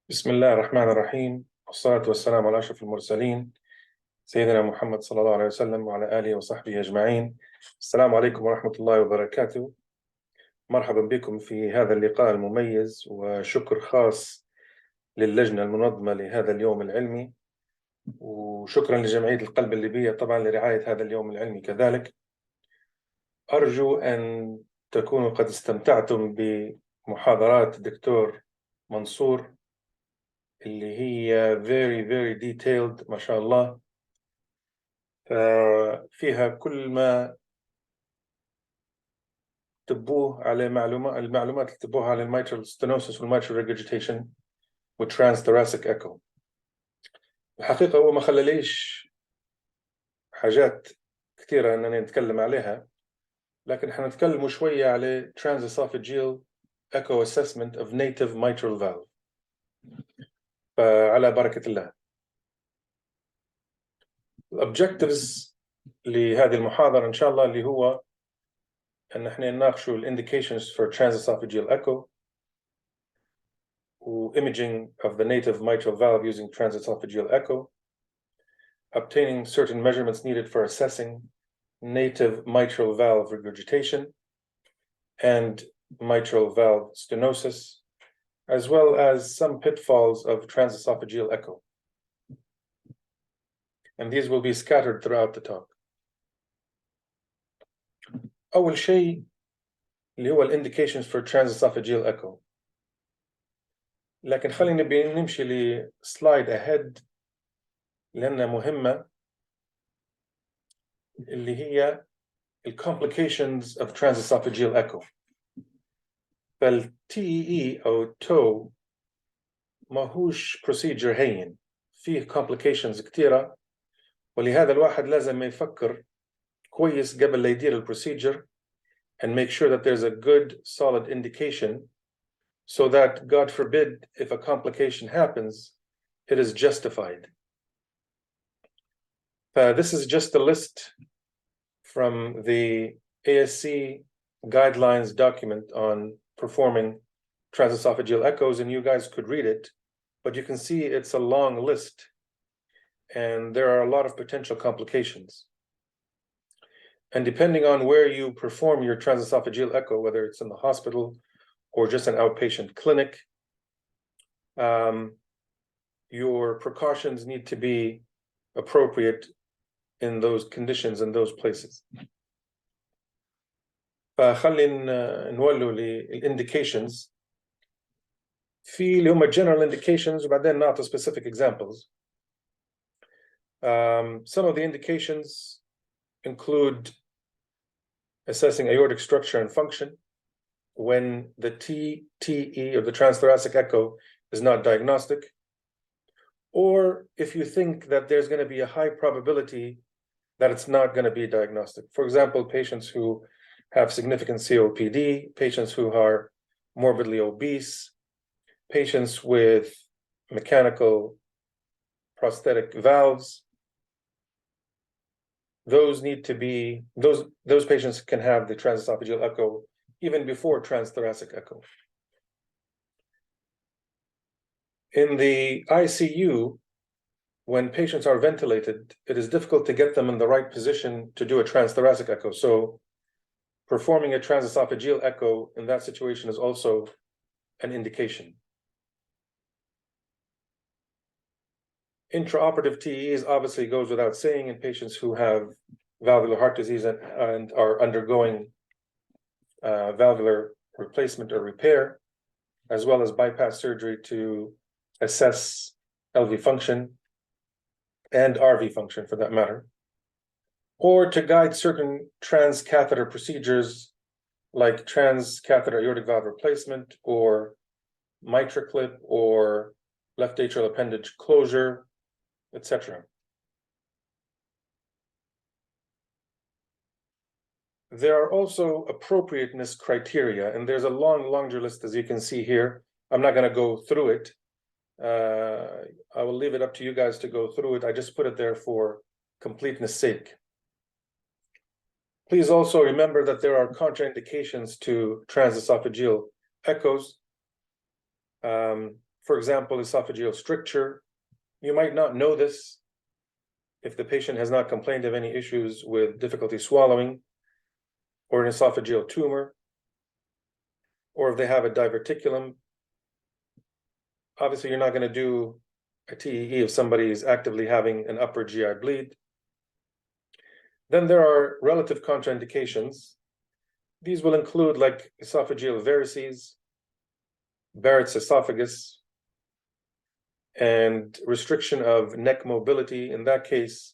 بسم الله الرحمن الرحيم، والصلاة والسلام على أشرف المرسلين سيدنا محمد صلى الله عليه وسلم وعلى آله وصحبه أجمعين. السلام عليكم ورحمة الله وبركاته. مرحبا بكم في هذا اللقاء المميز، وشكر خاص للجنة المنظمة لهذا اليوم العلمي، وشكرا لجمعية القلب الليبية طبعا لرعاية هذا اليوم العلمي كذلك. أرجو أن تكونوا قد استمتعتم بمحاضرات الدكتور منصور اللي هي very detailed ما شاء الله، فيها كل ما تبوه على المعلومات اللي تبوها على الميترال ستينوسيس والميترال ريجرجيتيشن والترانس ثوراسيك ايكو. الحقيقة هو ما خلاليش حاجات كثيرة أننا نتكلم عليها، لكن حنتكلم شوية على Transesophageal echo assessment of native mitral valve. فعلى بركة الله. الobjectives لهذه المحاضرة إن شاء الله اللي هو أن احنا نناقشوا indications for transesophageal echo imaging of the native mitral valve using transesophageal echo, obtaining certain measurements needed for assessing native mitral valve regurgitation and mitral valve stenosis, as well as some pitfalls of transesophageal echo. And these will be scattered throughout the talk. أول شيء اللي هو indications for transesophageal echo. لكن خلينا نمشي لسلايد ahead لأنها مهمة، اللي هي complications of transesophageal echo. فال-TEE أو TOE ما هوش procedure هين، فيه complications كتيرة، ولهذا الواحد لازم يفكر كويس قبل لا يدير procedure and make sure that there's a good solid indication so that God forbid if a complication happens, it is justified. This is just a list from the ASC guidelines document on performing transesophageal echoes, and you guys could read it, but you can see it's a long list and there are a lot of potential complications. And depending on where you perform your transesophageal echo, whether it's in the hospital or just an outpatient clinic, your precautions need to be appropriate in those conditions, in those places. فخلينا نولوا للindications. في اللي هم general indications وبعدين نعطي specific examples. Some of the indications include assessing aortic structure and function when the TTE or the transthoracic echo is not diagnostic, or if you think that there's going to be a high probability that it's not going to be diagnostic. For example, patients who have significant COPD, patients who are morbidly obese, patients with mechanical prosthetic valves. Those need to be, those patients can have the transesophageal echo even before transthoracic echo. In the ICU, when patients are ventilated, it is difficult to get them in the right position to do a transthoracic echo. So performing a transesophageal echo in that situation is also an indication. Intraoperative TEs obviously goes without saying in patients who have valvular heart disease and are undergoing valvular replacement or repair, as well as bypass surgery to assess LV function and RV function for that matter, or to guide certain transcatheter procedures like transcatheter aortic valve replacement or MitraClip or left atrial appendage closure, etc. There are also appropriateness criteria, and there's a long laundry list as you can see here. I'm not going to go through it. I will leave it up to you guys to go through it. I just put it there for completeness sake. Please also remember that there are contraindications to transesophageal echoes. for example, esophageal stricture. You might not know this if the patient has not complained of any issues with difficulty swallowing, or an esophageal tumor, or if they have a diverticulum. Obviously, you're not going to do a TEE if somebody is actively having an upper GI bleed. Then there are relative contraindications. These will include like esophageal varices, Barrett's esophagus, and restriction of neck mobility. In that case,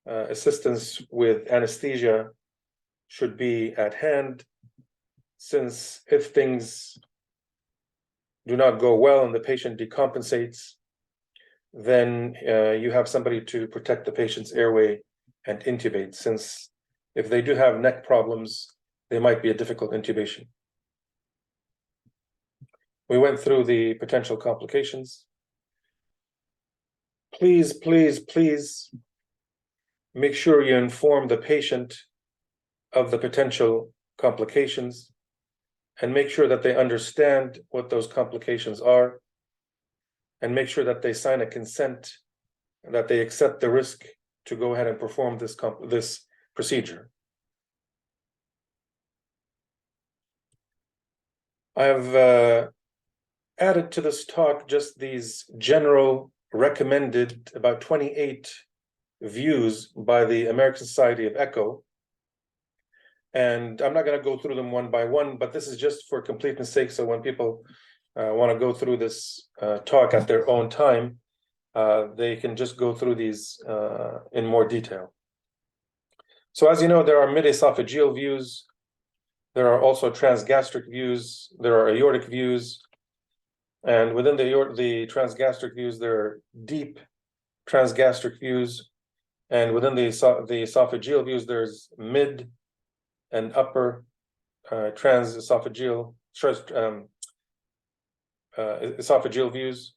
assistance with anesthesia should be at hand, since if things do not go well and the patient decompensates, then you have somebody to protect the patient's airway and intubate, since if they do have neck problems, they might be a difficult intubation. We went through the potential complications. Please, please, please make sure you inform the patient of the potential complications and make sure that they understand what those complications are, and make sure that they sign a consent, that they accept the risk to go ahead and perform this procedure. I have added to this talk just these general recommended, about 28 views by the American Society of Echo. And I'm not going to go through them one by one, but this is just for completeness sake. So when people want to go through this talk at their own time, they can just go through these in more detail. So as you know, there are mid-esophageal views. There are also transgastric views. There are aortic views. And within the transgastric views, there are deep transgastric views. And within the esophageal views, there's mid and upper transesophageal esophageal views.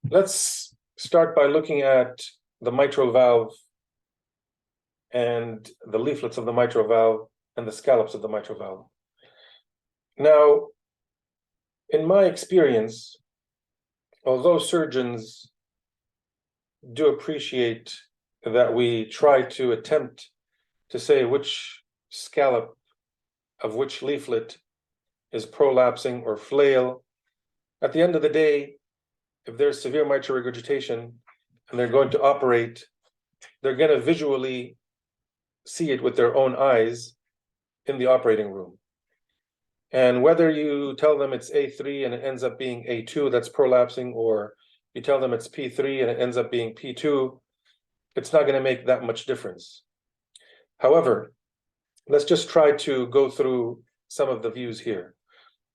Let's start by looking at the mitral valve and the leaflets of the mitral valve and the scallops of the mitral valve. Now, in my experience, although surgeons do appreciate that we try to attempt to say which scallop of which leaflet is prolapsing or flail, at the end of the day, if there's severe mitral regurgitation and they're going to operate, they're going to visually see it with their own eyes in the operating room. And whether you tell them it's A3 and it ends up being A2 that's prolapsing, or you tell them it's P3 and it ends up being P2, it's not going to make that much difference. However, let's just try to go through some of the views here.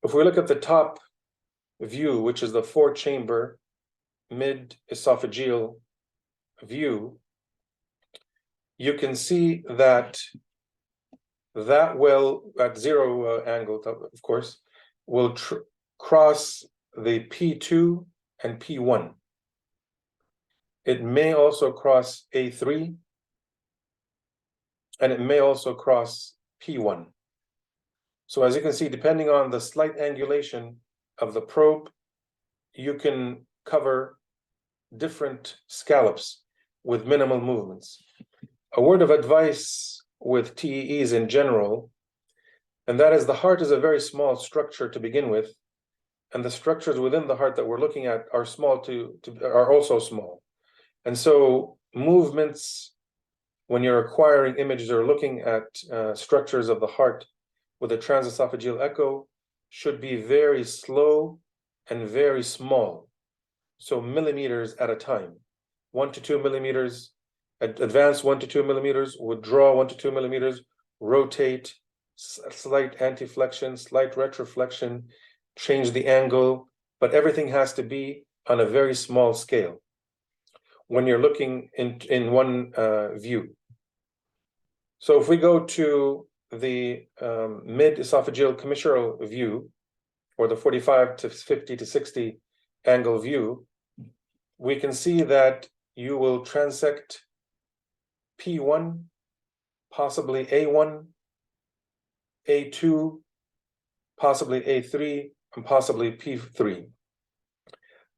If we look at the top view, which is the 4-chamber mid-esophageal view, you can see that will, at zero angle, of course, will cross the P2 and P1. It may also cross A3, and it may also cross P1. So as you can see, depending on the slight angulation of the probe, you can cover different scallops with minimal movements. A word of advice with TEEs in general, and that is the heart is a very small structure to begin with, and the structures within the heart that we're looking at are small are also small. And so movements, when you're acquiring images or looking at structures of the heart with a transesophageal echo, should be very slow and very small. So millimeters at a time, 1 to 2 millimeters, advance 1 to 2 millimeters, withdraw 1 to 2 millimeters, rotate, slight antiflexion, slight retroflexion, change the angle, but everything has to be on a very small scale when you're looking in one view. So if we go to the mid-esophageal commissural view, or the 45 to 50 to 60 angle view, we can see that you will transect P1, possibly A1, A2, possibly A3, and possibly P3.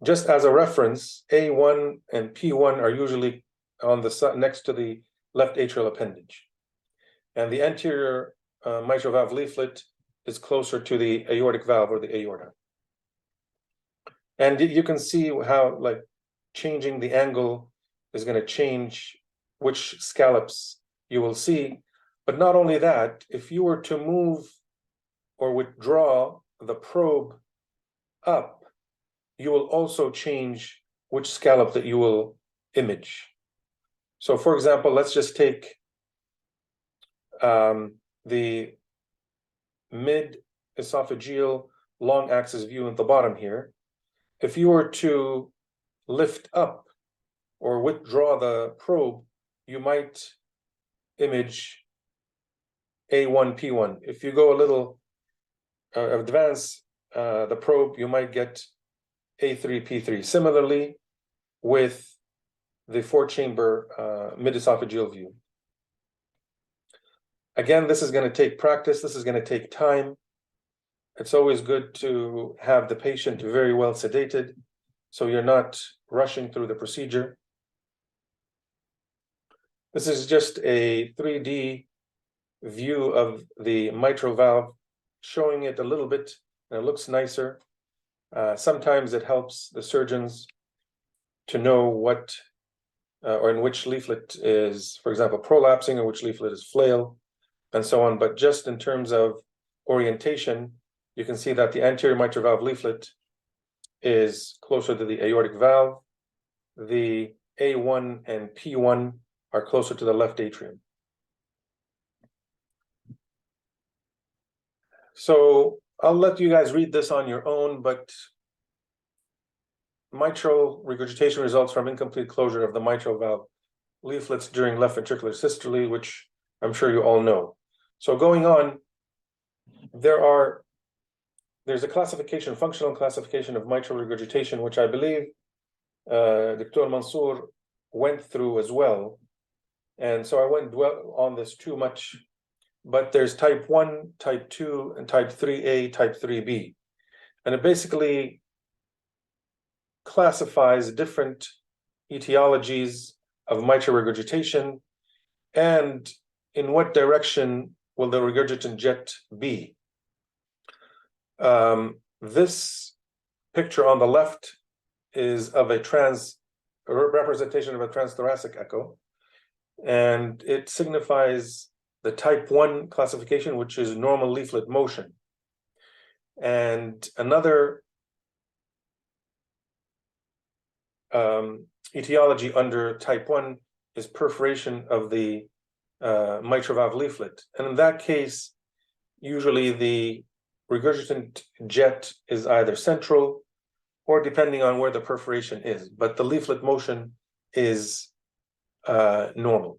Just as a reference, A1 and P1 are usually on the next to the left atrial appendage. And the anterior mitral valve leaflet is closer to the aortic valve or the aorta. And you can see how like changing the angle is going to change which scallops you will see. But not only that, if you were to move or withdraw the probe up, you will also change which scallop that you will image. So for example, let's just take the mid-esophageal long axis view at the bottom here. If you were to lift up or withdraw the probe, you might image A1, P1. If you go a little advance the probe, you might get A3, P3. Similarly, with the four-chamber mid-esophageal view. Again, this is going to take practice. This is going to take time. It's always good to have the patient very well sedated, so you're not rushing through the procedure. This is just a 3D view of the mitral valve, showing it a little bit, and it looks nicer. Sometimes it helps the surgeons to know what or in which leaflet is, for example, prolapsing, or which leaflet is flail, and so on. But just in terms of orientation, you can see that the anterior mitral valve leaflet is closer to the aortic valve. The A1 and P1 are closer to the left atrium. So I'll let you guys read this on your own, but mitral regurgitation results from incomplete closure of the mitral valve leaflets during left ventricular systole, which I'm sure you all know. So going on, there's a classification, functional classification of mitral regurgitation, which I believe Dr. Mansour went through as well. And so I won't dwell on this too much, but there's type 1, type 2, and type 3A, type 3B. And it basically classifies different etiologies of mitral regurgitation and in what direction will the regurgitant jet be. This picture on the left is of a representation of a transthoracic echo, and it signifies the type 1 classification, which is normal leaflet motion. And another etiology under type 1 is perforation of the mitral valve leaflet. And in that case, usually the regurgitant jet is either central or depending on where the perforation is, but the leaflet motion is normal.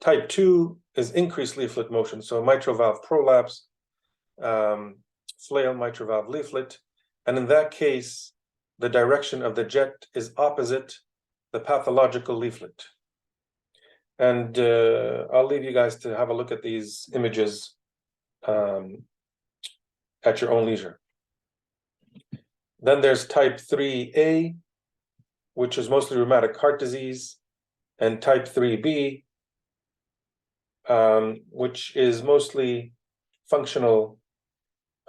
Type 2 is increased leaflet motion, so mitral valve prolapse, flail mitral valve leaflet, and in that case, the direction of the jet is opposite the pathological leaflet. And I'll leave you guys to have a look at these images at your own leisure. Then there's type 3A, which is mostly rheumatic heart disease, and type 3B, which is mostly functional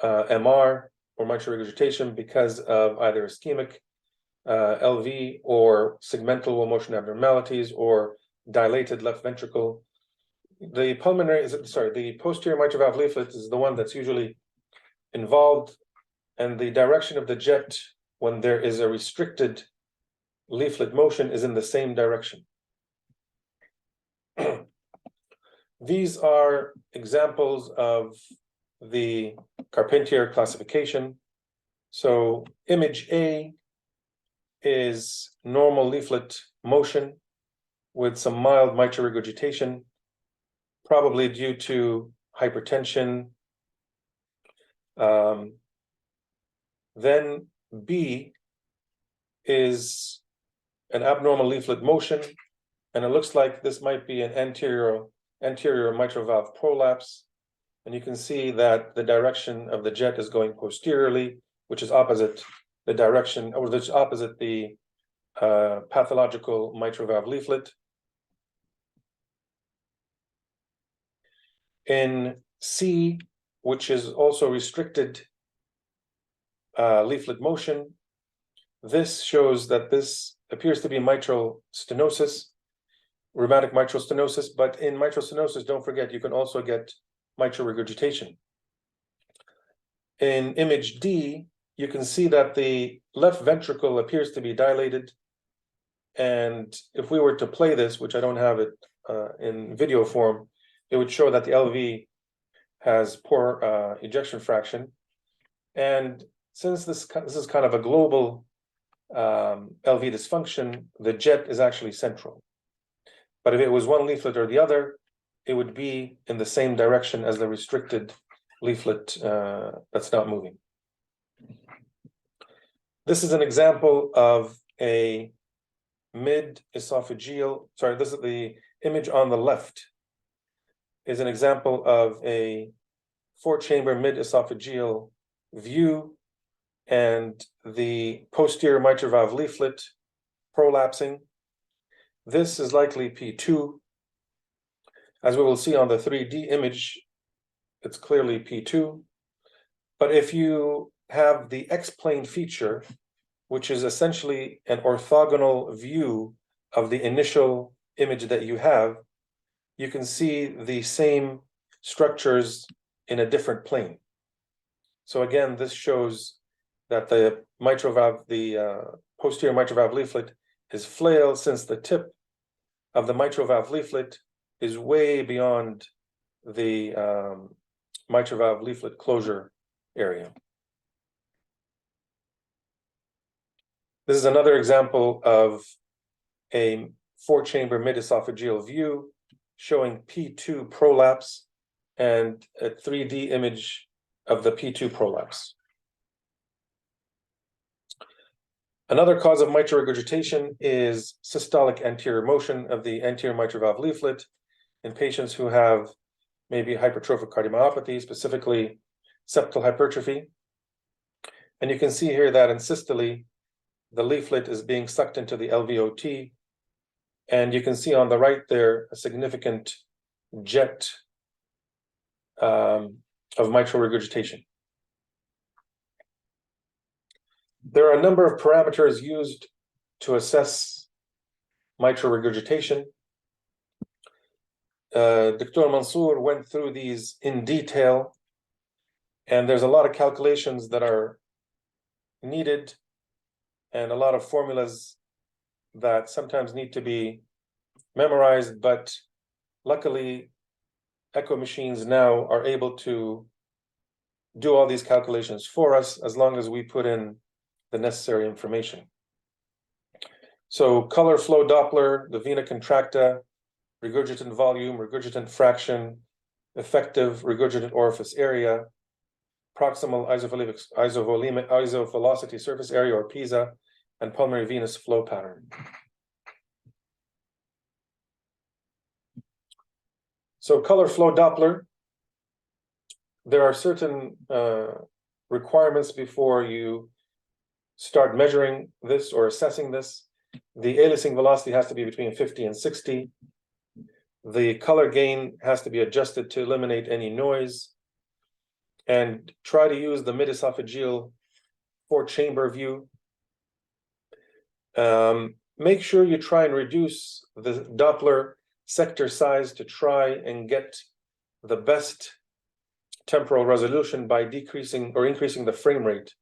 MR or mitral regurgitation because of either ischemic LV or segmental wall motion abnormalities or dilated left ventricle. The posterior mitral valve leaflet is the one that's usually involved, and the direction of the jet when there is a restricted leaflet motion is in the same direction. These are examples of the Carpentier classification. So image A is normal leaflet motion with some mild mitral regurgitation, probably due to hypertension. Then B is an abnormal leaflet motion, and it looks like this might be an anterior mitral valve prolapse. And you can see that the direction of the jet is going posteriorly, which is opposite the direction, or which is opposite the pathological mitral valve leaflet. In C, which is also restricted leaflet motion, this shows that this appears to be mitral stenosis, rheumatic mitral stenosis, but in mitral stenosis, don't forget, you can also get mitral regurgitation. In image D, you can see that the left ventricle appears to be dilated. And if we were to play this, which I don't have it in video form, it would show that the LV has poor ejection fraction. And since this is kind of a global LV dysfunction, the jet is actually central. But if it was one leaflet or the other, it would be in the same direction as the restricted leaflet that's not moving. This is an example of a mid-esophageal, sorry, this is the image on the left, is an example of a 4-chamber mid-esophageal view and the posterior mitral valve leaflet prolapsing. This is likely P2. As we will see on the 3D image, it's clearly P2. But if you have the X-plane feature, which is essentially an orthogonal view of the initial image that you have, you can see the same structures in a different plane. So again, this shows that the mitral valve, the posterior mitral valve leaflet is flail, since the tip of the mitral valve leaflet is way beyond the mitral valve leaflet closure area. This is another example of a 4-chamber mid-esophageal view showing P2 prolapse and a 3D image of the P2 prolapse. Another cause of mitral regurgitation is systolic anterior motion of the anterior mitral valve leaflet in patients who have maybe hypertrophic cardiomyopathy, specifically septal hypertrophy. And you can see here that in systole, the leaflet is being sucked into the LVOT. And you can see on the right there a significant jet of mitral regurgitation. There are a number of parameters used to assess mitral regurgitation. Dr. Mansour went through these in detail, and there's a lot of calculations that are needed and a lot of formulas that sometimes need to be memorized, but luckily echo machines now are able to do all these calculations for us as long as we put in the necessary information. So color flow Doppler, the vena contracta, regurgitant volume, regurgitant fraction, effective regurgitant orifice area, proximal isovelocity surface area, or PISA, and pulmonary venous flow pattern. So color flow Doppler, there are certain requirements before you start measuring this or assessing this. The aliasing velocity has to be between 50 and 60. The color gain has to be adjusted to eliminate any noise. And try to use the mid-esophageal 4-chamber view. Make sure you try and reduce the Doppler sector size to try and get the best temporal resolution by decreasing or increasing the frame rate.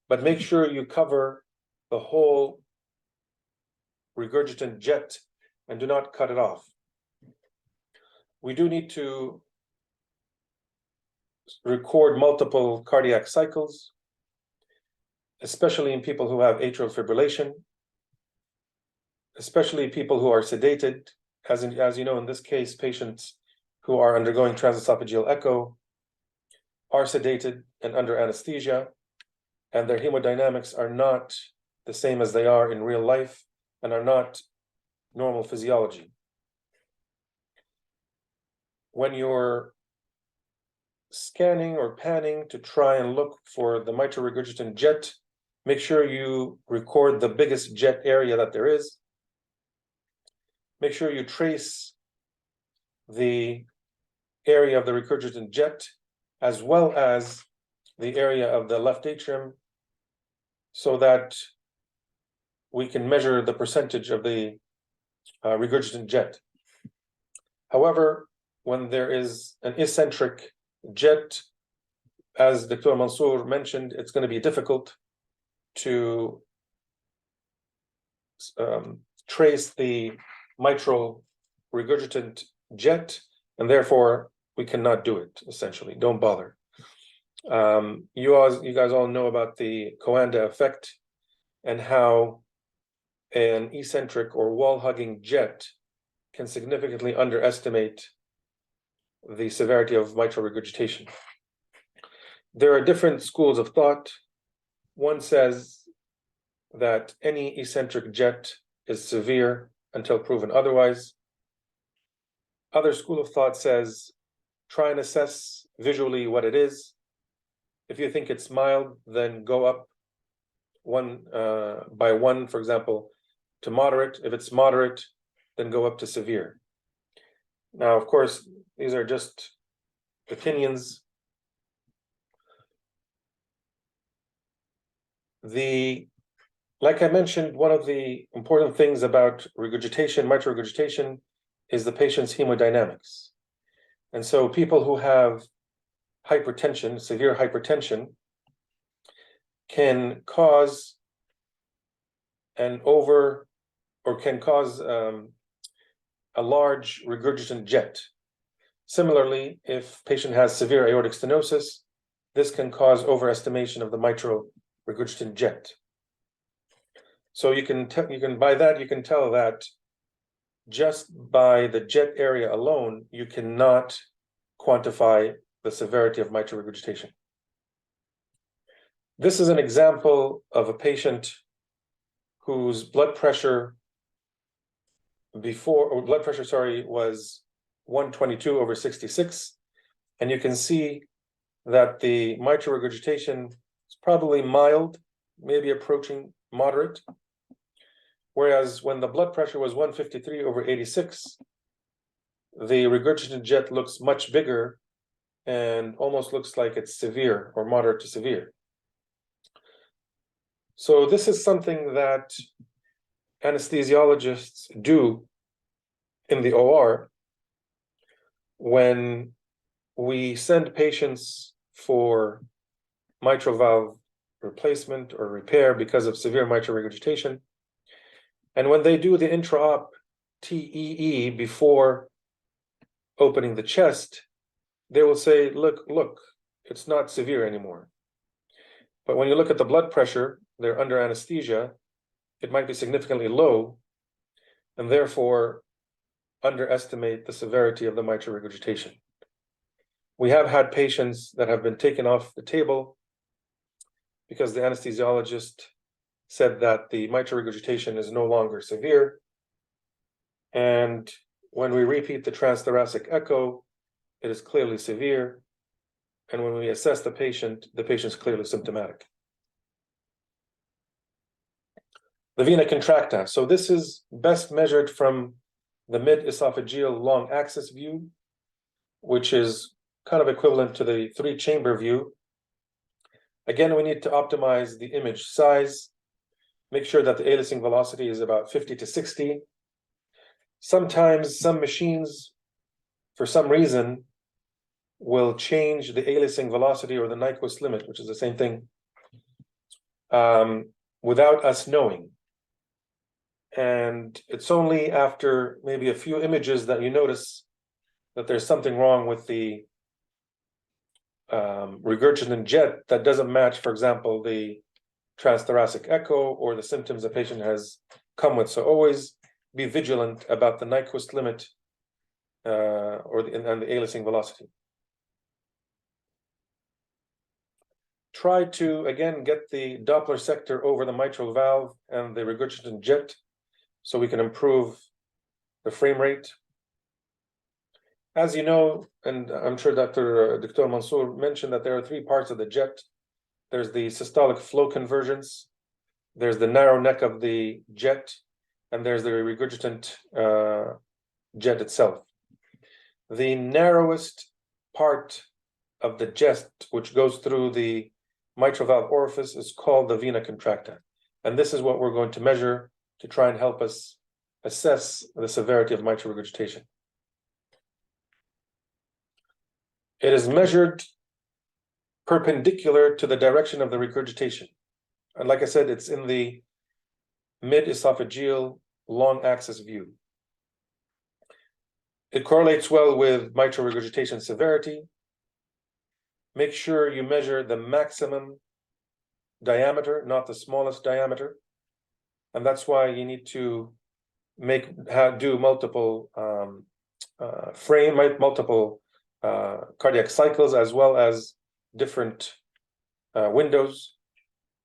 But make sure you cover the whole regurgitant jet and do not cut it off. We do need to record multiple cardiac cycles, especially in people who have atrial fibrillation, especially people who are sedated. As you know, in this case, patients who are undergoing transesophageal echo are sedated and under anesthesia, and their hemodynamics are not the same as they are in real life and are not normal physiology. When you're scanning or panning to try and look for the mitral regurgitant jet, make sure you record the biggest jet area that there is. Make sure you trace the area of the regurgitant jet as well as the area of the left atrium so that we can measure the percentage of the regurgitant jet. However, when there is an eccentric jet, as Dr. Mansour mentioned, it's going to be difficult to trace the mitral regurgitant jet, and therefore we cannot do it, essentially. Don't bother. You guys all know about the Coanda effect and how an eccentric or wall-hugging jet can significantly underestimate the severity of mitral regurgitation. There are different schools of thought. One says that any eccentric jet is severe until proven otherwise. Other school of thought says try and assess visually what it is. If you think it's mild, then go up one by one, for example, to moderate. If it's moderate, then go up to severe. Now, of course, these are just opinions. Like I mentioned, one of the important things about regurgitation, mitral regurgitation, is the patient's hemodynamics. And so people who have hypertension, severe hypertension, can cause a large regurgitant jet. Similarly, if patient has severe aortic stenosis, this can cause overestimation of the mitral regurgitant jet. So you can tell that just by the jet area alone, you cannot quantify the severity of mitral regurgitation. This is an example of a patient whose blood pressure was 122/66, and you can see that the mitral regurgitation is probably mild, maybe approaching moderate, whereas when the blood pressure was 153/86, the regurgitant jet looks much bigger and almost looks like it's severe or moderate to severe. So this is something that anesthesiologists do in the OR when we send patients for mitral valve replacement or repair because of severe mitral regurgitation. And when they do the intra-op TEE before opening the chest, they will say, look, it's not severe anymore. But when you look at the blood pressure, they're under anesthesia, it might be significantly low, and therefore underestimate the severity of the mitral regurgitation. We have had patients that have been taken off the table because the anesthesiologist said that the mitral regurgitation is no longer severe. And when we repeat the transthoracic echo, it is clearly severe. And when we assess the patient's clearly symptomatic. The vena contracta. So this is best measured from the mid-esophageal long axis view, which is kind of equivalent to the 3-chamber view. Again, we need to optimize the image size, make sure that the aliasing velocity is about 50 to 60. Sometimes some machines, for some reason, will change the aliasing velocity or the Nyquist limit, which is the same thing, without us knowing. And it's only after maybe a few images that you notice that there's something wrong with the regurgitant jet that doesn't match, for example, the transthoracic echo or the symptoms the patient has come with. So always be vigilant about the Nyquist limit and the aliasing velocity. Try to, again, get the Doppler sector over the mitral valve and the regurgitant jet so we can improve the frame rate. As you know, and I'm sure Dr. Mansour mentioned that there are three parts of the jet. There's the systolic flow convergence, there's the narrow neck of the jet, and there's the regurgitant jet itself. The narrowest part of the jet, which goes through the mitral valve orifice, is called the vena contracta. And this is what we're going to measure to try and help us assess the severity of mitral regurgitation. It is measured perpendicular to the direction of the regurgitation. And like I said, it's in the mid-esophageal long axis view. It correlates well with mitral regurgitation severity. Make sure you measure the maximum diameter, not the smallest diameter. And that's why you need to do multiple multiple cardiac cycles, as well as different windows,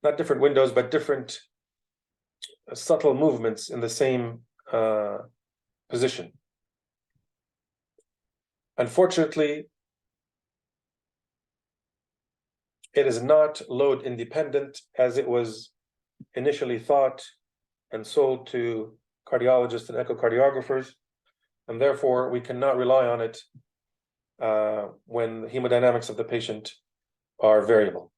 not different windows, but different subtle movements in the same position. Unfortunately, it is not load independent as it was initially thought and sold to cardiologists and echocardiographers, and therefore we cannot rely on it when the hemodynamics of the patient are variable.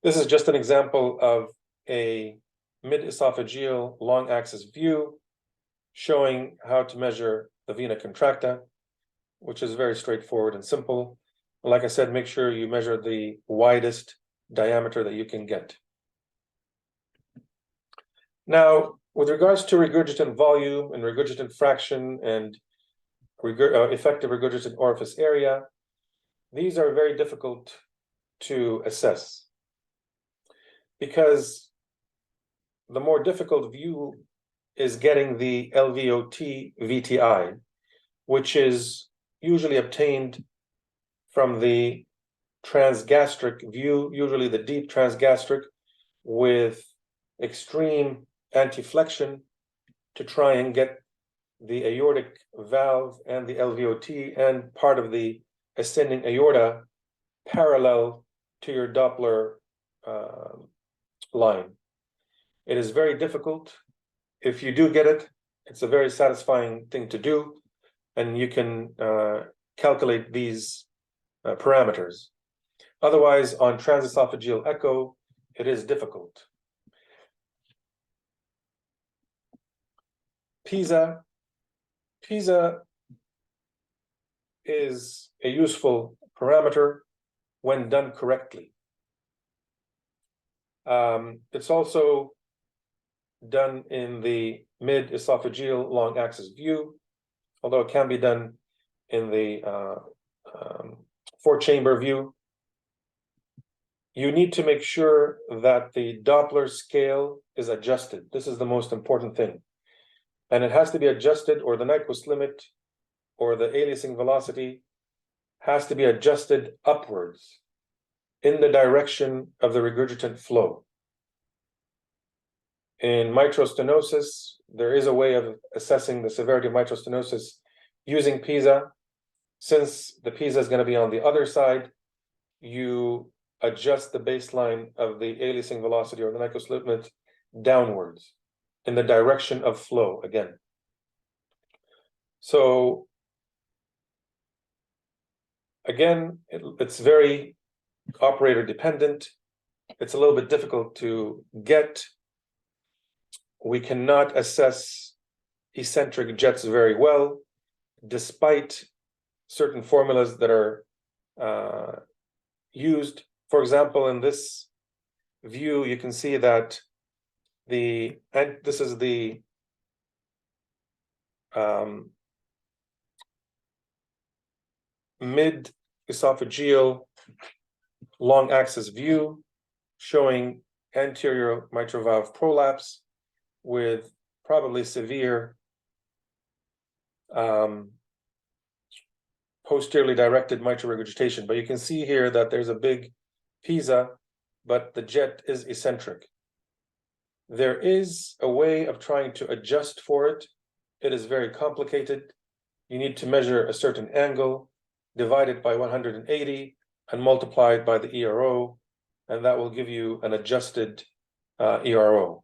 This is just an example of a mid-esophageal long axis view showing how to measure the vena contracta, which is very straightforward and simple. Like I said, make sure you measure the widest diameter that you can get. Now, with regards to regurgitant volume and regurgitant fraction and effective regurgitant orifice area, these are very difficult to assess because the more difficult view is getting the LVOT VTI, which is usually obtained from the transgastric view, usually the deep transgastric, with extreme antiflexion to try and get the aortic valve and the LVOT and part of the ascending aorta parallel to your Doppler line. It is very difficult. If you do get it, it's a very satisfying thing to do, and you can calculate these parameters. Otherwise, on transesophageal echo, it is difficult. PISA is a useful parameter when done correctly. It's also done in the mid-esophageal long axis view, although it can be done in the four-chamber view. You need to make sure that the Doppler scale is adjusted. This is the most important thing. And it has to be adjusted, or the Nyquist limit or the aliasing velocity has to be adjusted upwards in the direction of the regurgitant flow. In mitral stenosis, there is a way of assessing the severity of mitral stenosis using PISA. Since the PISA is going to be on the other side, you adjust the baseline of the aliasing velocity or the Nyquist limit downwards in the direction of flow again. So again, it's very operator dependent. It's a little bit difficult to get. We cannot assess eccentric jets very well, despite certain formulas that are used. For example, in this view, you can see that this is the mid-esophageal long axis view showing anterior mitral valve prolapse with probably severe posteriorly directed mitral regurgitation. But you can see here that there's a big PISA, but the jet is eccentric. There is a way of trying to adjust for it. It is very complicated. you need to measure a certain angle, divide it by 180, and multiply it by the ERO, and that will give you an adjusted ERO.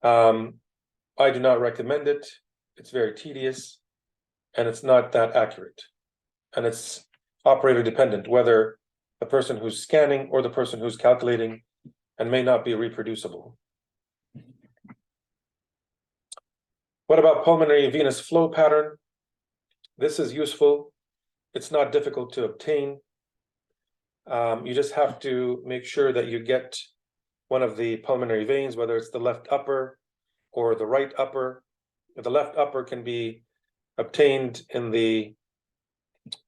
I do not recommend it. It's very tedious, and it's not that accurate. And it's operator dependent, whether the person who's scanning or the person who's calculating, and may not be reproducible. What about pulmonary venous flow pattern? This is useful. It's not difficult to obtain. You just have to make sure that you get one of the pulmonary veins, whether it's the left upper or the right upper. The left upper can be obtained in the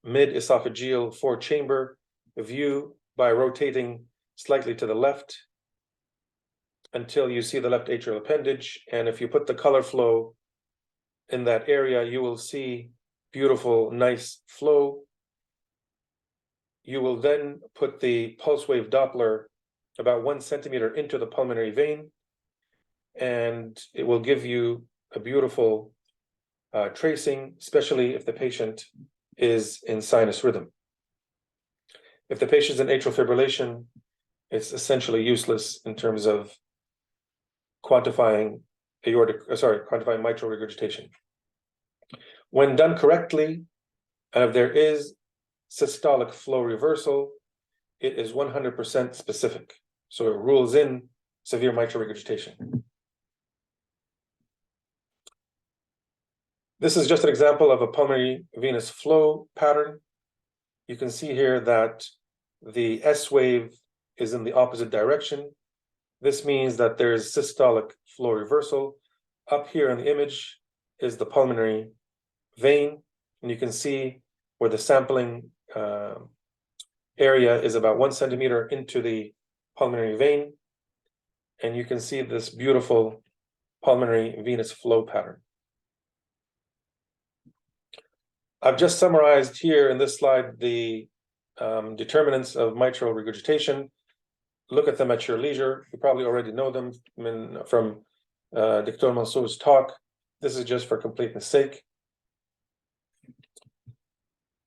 mid-esophageal four-chamber view by rotating slightly to the left until you see the left atrial appendage. And if you put the color flow in that area, you will see beautiful, nice flow. You will then put the pulse wave Doppler about 1 centimeter into the pulmonary vein, and it will give you a beautiful tracing, especially if the patient is in sinus rhythm. If the patient's in atrial fibrillation, it's essentially useless in terms of quantifying quantifying mitral regurgitation. When done correctly, and if there is systolic flow reversal, it is 100% specific. So it rules in severe mitral regurgitation. This is just an example of a pulmonary venous flow pattern. You can see here that the S wave is in the opposite direction. This means that there is systolic flow reversal. Up here in the image is the pulmonary vein, and you can see where the sampling area is about 1 centimeter into the pulmonary vein, and you can see this beautiful pulmonary venous flow pattern. I've just summarized here in this slide the determinants of mitral regurgitation. Look at them at your leisure. You probably already know them from Dr. Mansour's talk. This is just for completeness sake.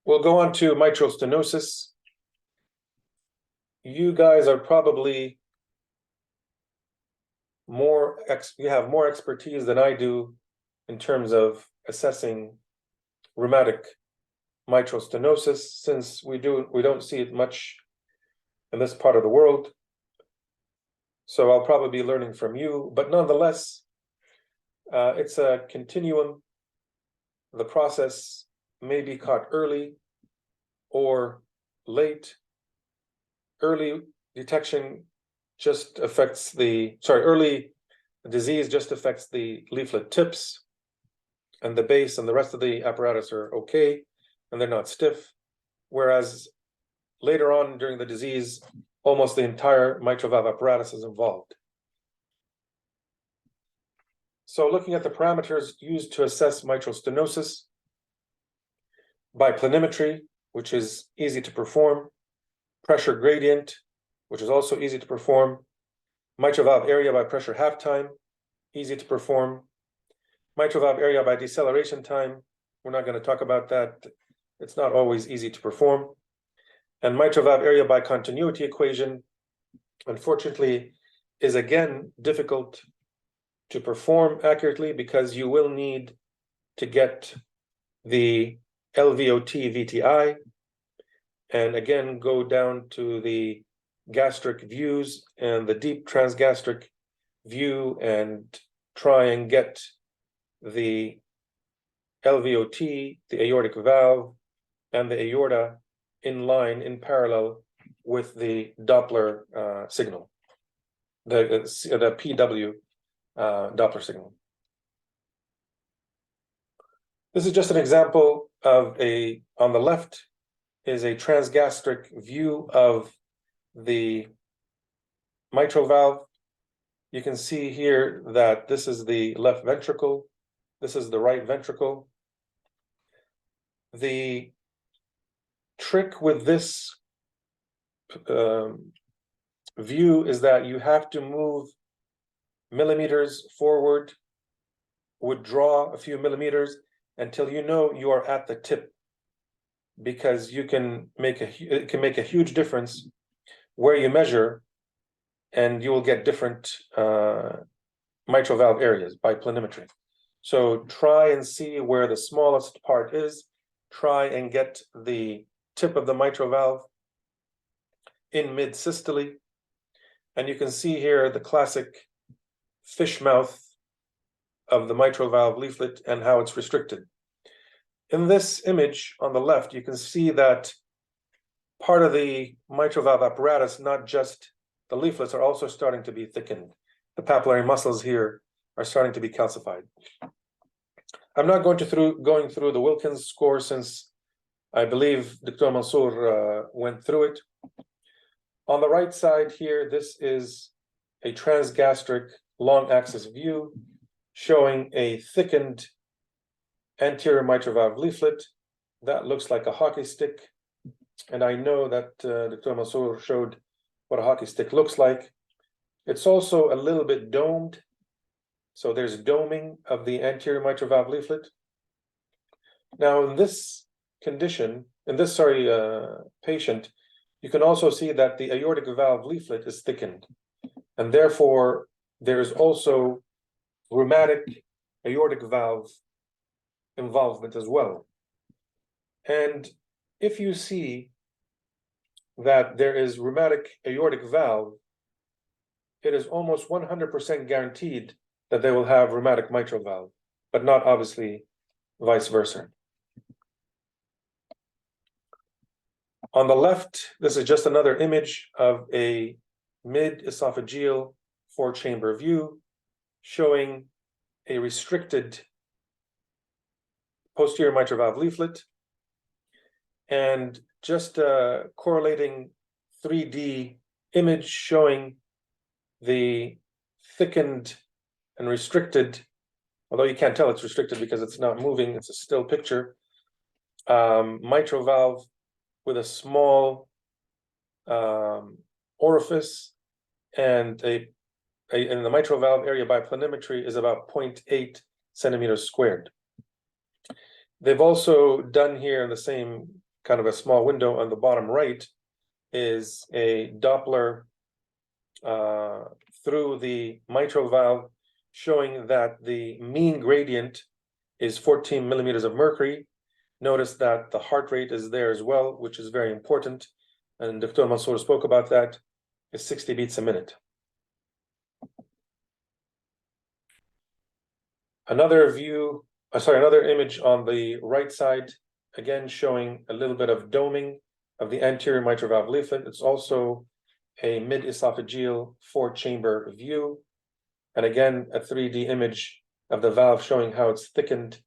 We'll go on to mitral stenosis. You guys are probably you have more expertise than I do in terms of assessing rheumatic mitral stenosis, since we don't see it much in this part of the world. So I'll probably be learning from you, but nonetheless, it's a continuum. The process may be caught early or late. Early detection just affects early disease just affects the leaflet tips, and the base and the rest of the apparatus are okay, and they're not stiff. Whereas later on during the disease, almost the entire mitral valve apparatus is involved. So looking at the parameters used to assess mitral stenosis: by planimetry, which is easy to perform; pressure gradient, which is also easy to perform; mitral valve area by pressure half time, easy to perform; mitral valve area by deceleration time, we're not going to talk about that. It's not always easy to perform. And mitral valve area by continuity equation, unfortunately, is again difficult to perform accurately, because you will need to get the LVOT VTI, and again go down to the gastric views and the deep transgastric view and try and get the LVOT, the aortic valve, and the aorta in line, in parallel with the Doppler signal, the PW Doppler signal. This is just an example of on the left is a transgastric view of the mitral valve. You can see here that this is the left ventricle, this is the right ventricle. The trick with this view is that you have to move millimeters forward, withdraw a few millimeters, until you know you are at the tip, because it can make a huge difference where you measure, and you will get different mitral valve areas by planimetry. So try and see where the smallest part is. Try and get the tip of the mitral valve in mid-systole. And you can see here the classic fish mouth of the mitral valve leaflet and how it's restricted. In this image on the left, you can see that part of the mitral valve apparatus, not just the leaflets, are also starting to be thickened. The papillary muscles here are starting to be calcified. I'm not going through the Wilkins score, since I believe Dr. Mansour went through it. On the right side here, this is a transgastric long axis view showing a thickened anterior mitral valve leaflet that looks like a hockey stick. And I know that Dr. Mansour showed what a hockey stick looks like. It's also a little bit domed. So there's doming of the anterior mitral valve leaflet. Now in this condition, patient, you can also see that the aortic valve leaflet is thickened. And therefore, there is also rheumatic aortic valve involvement as well. And if you see that there is rheumatic aortic valve, it is almost 100% guaranteed that they will have rheumatic mitral valve, but not obviously vice versa. On the left, this is just another image of a mid-esophageal 4-chamber view showing a restricted posterior mitral valve leaflet, and just a correlating 3D image showing the thickened and restricted, although you can't tell it's restricted because it's not moving, it's a still picture, mitral valve with a small orifice, and the mitral valve area by planimetry is about 0.8 centimeters squared. They've also done here in the same kind of a small window on the bottom right is a Doppler through the mitral valve, showing that the mean gradient is 14 millimeters of mercury. Notice that the heart rate is there as well, which is very important. And Dr. Mansour spoke about that, is 60 beats a minute. Another image on the right side, again showing a little bit of doming of the anterior mitral valve leaflet. It's also a mid-esophageal 4-chamber view. And again, a 3D image of the valve showing how it's thickened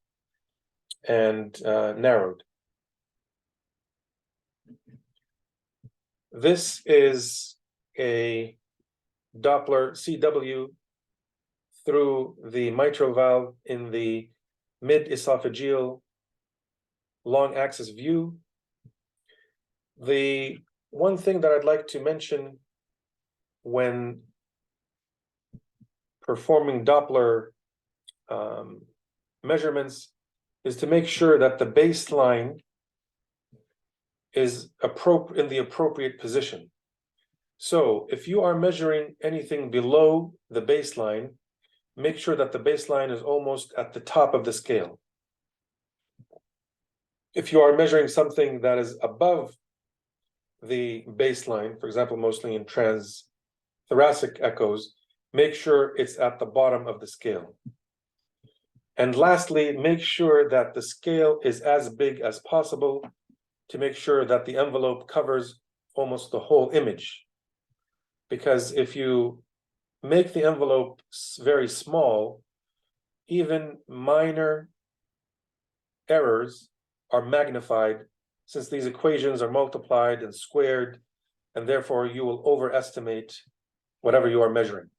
and narrowed. This is a Doppler CW through the mitral valve in the mid-esophageal long axis view. The one thing that I'd like to mention when performing Doppler measurements is to make sure that the baseline is in the appropriate position. So if you are measuring anything below the baseline, make sure that the baseline is almost at the top of the scale. If you are measuring something that is above the baseline, for example, mostly in transthoracic echoes, make sure it's at the bottom of the scale. And lastly, make sure that the scale is as big as possible to make sure that the envelope covers almost the whole image. Because if you make the envelope very small, even minor errors are magnified, since these equations are multiplied and squared, and therefore you will overestimate whatever you are measuring.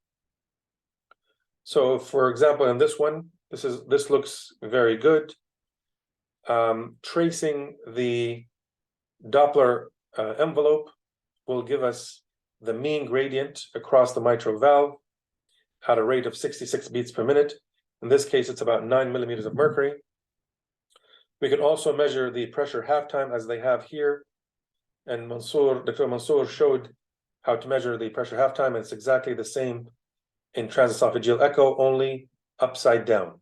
So for example, in this one, this looks very good. Tracing the Doppler envelope will give us the mean gradient across the mitral valve at a rate of 66 beats per minute. In this case, it's about 9 millimeters of mercury. We can also measure the pressure halftime as they have here. And Dr. Mansour showed how to measure the pressure halftime, and it's exactly the same in transesophageal echo, only upside down.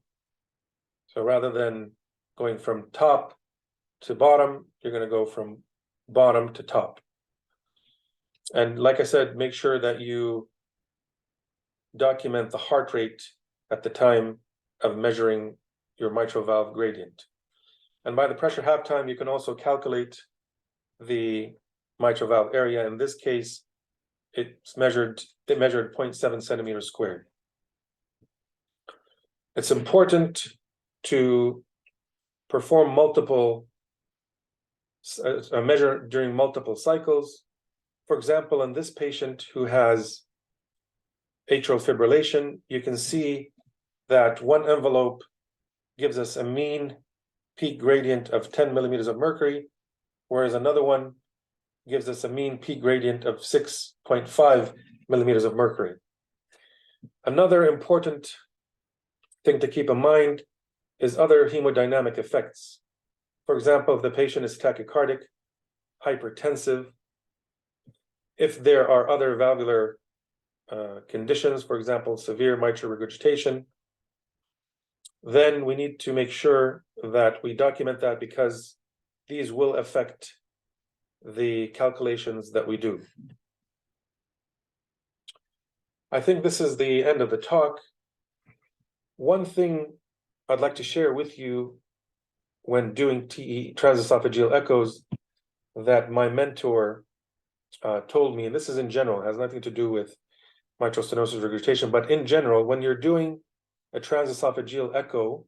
So rather than going from top to bottom, you're going to go from bottom to top. And like I said, make sure that you document the heart rate at the time of measuring your mitral valve gradient. And by the pressure halftime, you can also calculate the mitral valve area. In this case, it measured 0.7 centimeters squared. It's important to perform a measure during multiple cycles. For example, in this patient who has atrial fibrillation, you can see that one envelope gives us a mean peak gradient of 10 millimeters of mercury, whereas another one gives us a mean peak gradient of 6.5 millimeters of mercury. Another important thing to keep in mind is other hemodynamic effects. For example, if the patient is tachycardic, hypertensive, if there are other valvular conditions, for example, severe mitral regurgitation, then we need to make sure that we document that, because these will affect the calculations that we do. I think this is the end of the talk. One thing I'd like to share with you when doing TE, transesophageal echoes, that my mentor told me, and this is in general, it has nothing to do with mitral stenosis regurgitation, but in general, when you're doing a transesophageal echo,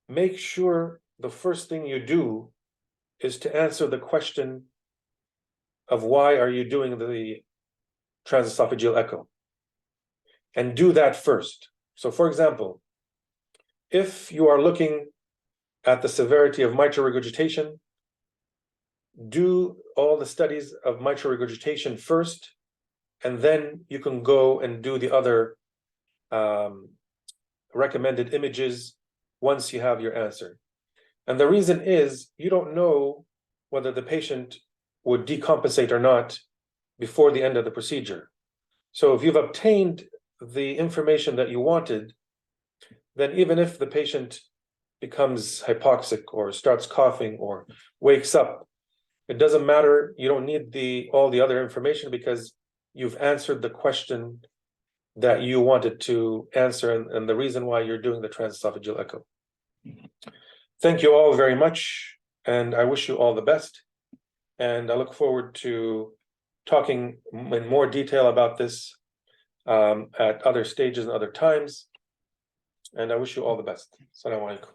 make sure the first thing you do is to answer the question of why are you doing the transesophageal echo, and do that first. So for example, if you are looking at the severity of mitral regurgitation, do all the studies of mitral regurgitation first, and then you can go and do the other recommended images once you have your answer. And the reason is, you don't know whether the patient would decompensate or not before the end of the procedure. So if you've obtained the information that you wanted, then even if the patient becomes hypoxic or starts coughing or wakes up, it doesn't matter. You don't need all the other information, because you've answered the question that you wanted to answer, and the reason why you're doing the transesophageal echo. Thank you all very much, and I wish you all the best. And I look forward to talking in more detail about this at other stages and other times. And I wish you all the best. Assalamu alaikum.